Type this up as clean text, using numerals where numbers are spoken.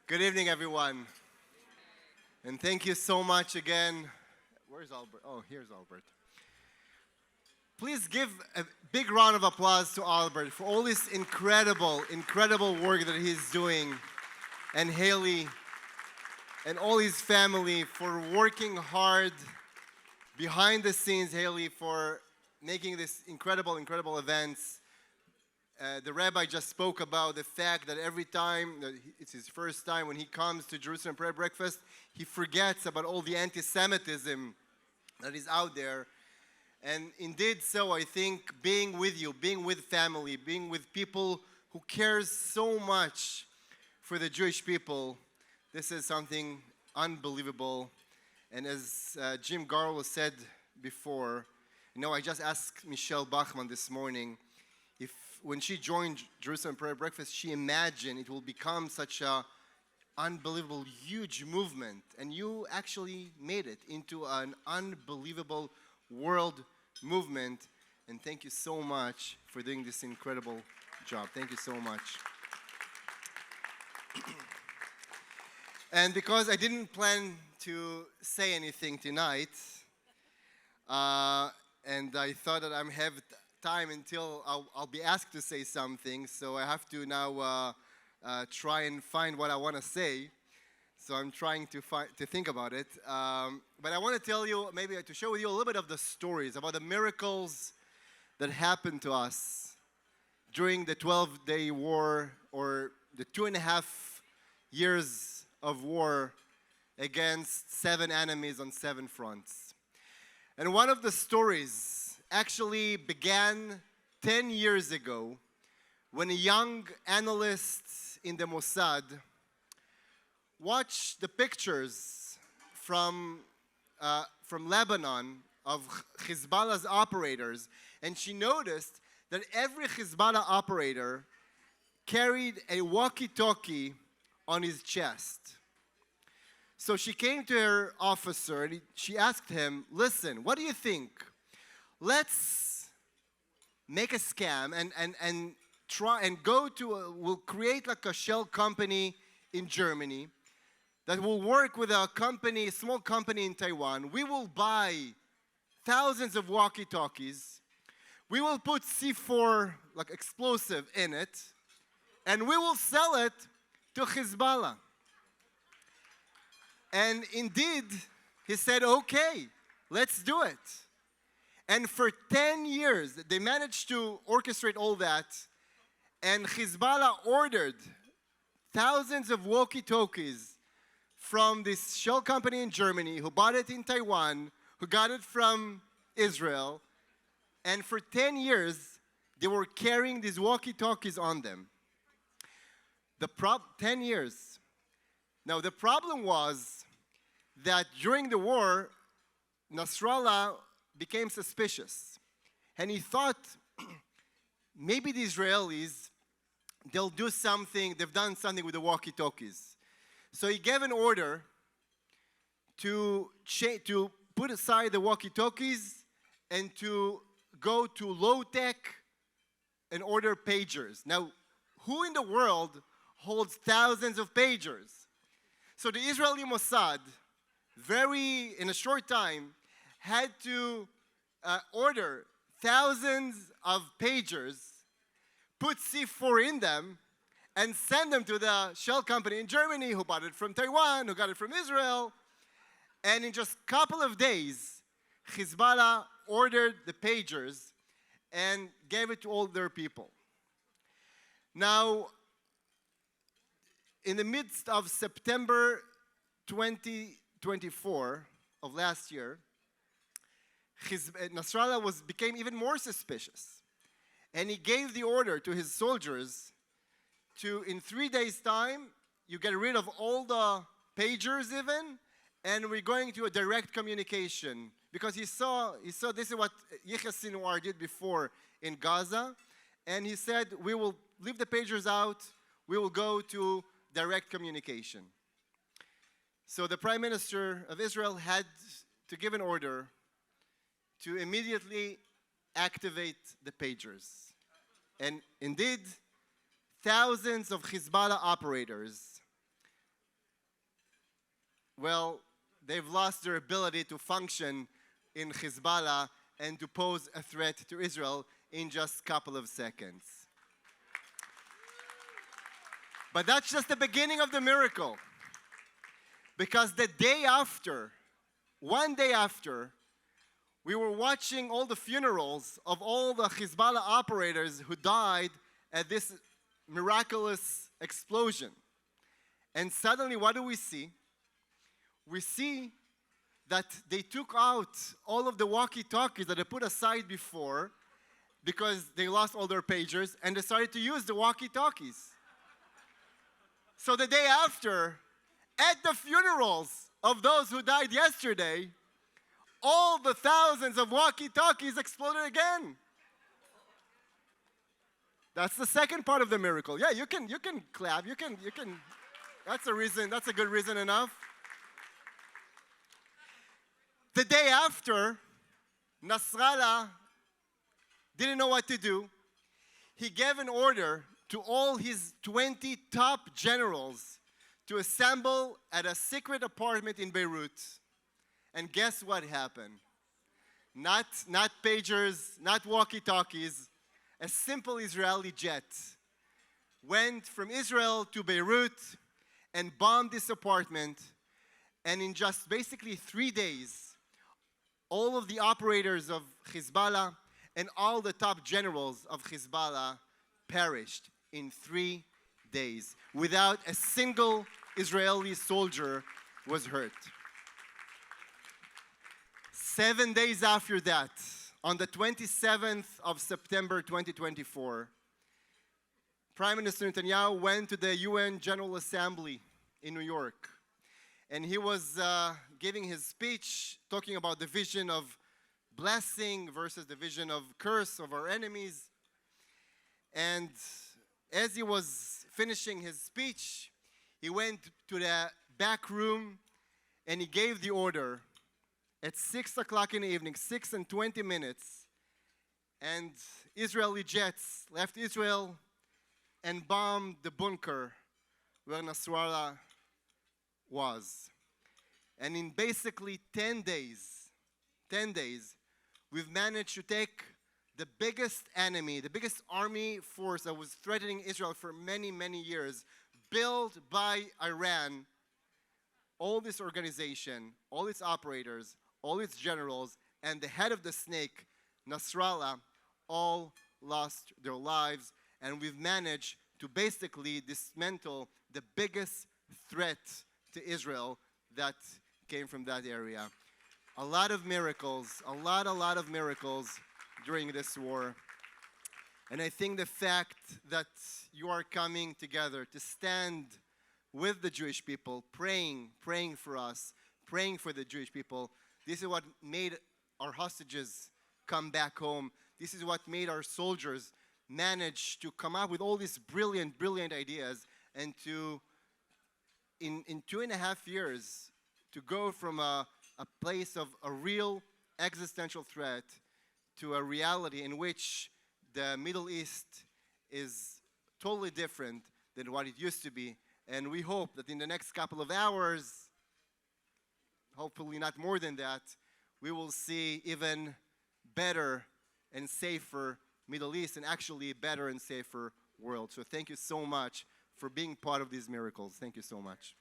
Good evening, everyone. And thank you so much again. Where's Albert? Oh, here's Albert. Please give a big round of applause to Albert for all this incredible work that he's doing, and Haley and all his family for working hard behind the scenes, Haley, for making this incredible events. The rabbi just spoke about the fact that every time, that it's his first time when he comes to Jerusalem prayer breakfast, he forgets about all the anti-Semitism that is out there. And indeed so, I think being with you, being with family, being with people who cares so much for the Jewish people, this is something unbelievable. And as Jim Garlow said before, I just asked Michelle Bachman this morning if when she joined Jerusalem Prayer Breakfast, she imagined it will become such a unbelievable, huge movement. And you actually made it into an unbelievable world movement. And thank you so much for doing this incredible job. Thank you so much. And because I didn't plan to say anything tonight, and I thought that I have time until I'll be asked to say something, so I have to now try and find what I want to say. So I'm trying to think about it. But I want to tell you, maybe to share with you a little bit of the stories about the miracles that happened to us during the 12-day war, or the 2.5 years of war against 7 enemies on 7 fronts. And one of the stories actually began 10 years ago when a young analyst in the Mossad watched the pictures from Lebanon of Hezbollah's operators, and she noticed that every Hezbollah operator carried a walkie-talkie on his chest. So she came to her officer and she asked him, listen, what do you think? Let's make a scam and try and go to we'll create like a shell company in Germany that will work with a small company in Taiwan. We will buy thousands of walkie-talkies. We will put C4, like explosive, in it, and we will sell it to Hezbollah. And indeed, he said, okay, let's do it. And for 10 years, they managed to orchestrate all that. And Hezbollah ordered thousands of walkie-talkies from this shell company in Germany, who bought it in Taiwan, who got it from Israel. And for 10 years, they were carrying these walkie-talkies on them. 10 years. Now, the problem was that during the war, Nasrallah became suspicious. And he thought, maybe the Israelis, they'll do something, they've done something with the walkie-talkies. So he gave an order to put aside the walkie-talkies and to go to low-tech and order pagers. Now, who in the world holds thousands of pagers? So the Israeli Mossad, in a short time, had to order thousands of pagers, put C4 in them, and send them to the shell company in Germany, who bought it from Taiwan, who got it from Israel. And in just a couple of days, Hezbollah ordered the pagers and gave it to all their people. Now, in the midst of September 2024 of last year, Nasrallah became even more suspicious. And he gave the order to his soldiers to, in 3 days' time, you get rid of all the pagers even, and we're going to a direct communication. Because he saw this is what Yahya Sinwar did before in Gaza. And he said, we will leave the pagers out, we will go to direct communication. So the Prime Minister of Israel had to give an order to immediately activate the pagers. And indeed, thousands of Hezbollah operators well, they've lost their ability to function in Hezbollah and to pose a threat to Israel in just a couple of seconds. But that's just the beginning of the miracle. Because the day after, one day after, we were watching all the funerals of all the Hezbollah operators who died at this miraculous explosion. And suddenly, what do we see? We see that they took out all of the walkie-talkies that they put aside before because they lost all their pagers and decided to use the walkie-talkies. So the day after, at the funerals of those who died yesterday, all the thousands of walkie-talkies exploded again. That's the second part of the miracle. Yeah, you can clap. You can. That's a reason. That's a good reason enough. The day after, Nasrallah didn't know what to do. He gave an order to all his 20 top generals to assemble at a secret apartment in Beirut. And guess what happened? Not pagers, not walkie-talkies. A simple Israeli jet went from Israel to Beirut and bombed this apartment. And in just basically 3 days, all of the operators of Hezbollah and all the top generals of Hezbollah perished in 3 days without a single Israeli soldier was hurt. 7 days after that, on the 27th of September 2024, Prime Minister Netanyahu went to the UN General Assembly in New York. And he was giving his speech, talking about the vision of blessing versus the vision of curse of our enemies. And as he was finishing his speech, he went to the back room and he gave the order at 6 o'clock in the evening, 6:20, and Israeli jets left Israel and bombed the bunker where Nasrallah was. And in basically 10 days, we've managed to take the biggest enemy, the biggest army force that was threatening Israel for many, many years, built by Iran, all this organization, all its operators, all its generals, and the head of the snake, Nasrallah, all lost their lives. And we've managed to basically dismantle the biggest threat to Israel that came from that area. A lot of miracles, a lot of miracles during this war. And I think the fact that you are coming together to stand with the Jewish people, praying for us, praying for the Jewish people, this is what made our hostages come back home. This is what made our soldiers manage to come up with all these brilliant ideas and to, in 2.5 years, to go from a place of a real existential threat to a reality in which the Middle East is totally different than what it used to be. And we hope that in the next couple of hours, hopefully not more than that, we will see even better and safer Middle East and actually a better and safer world. So thank you so much for being part of these miracles. Thank you so much.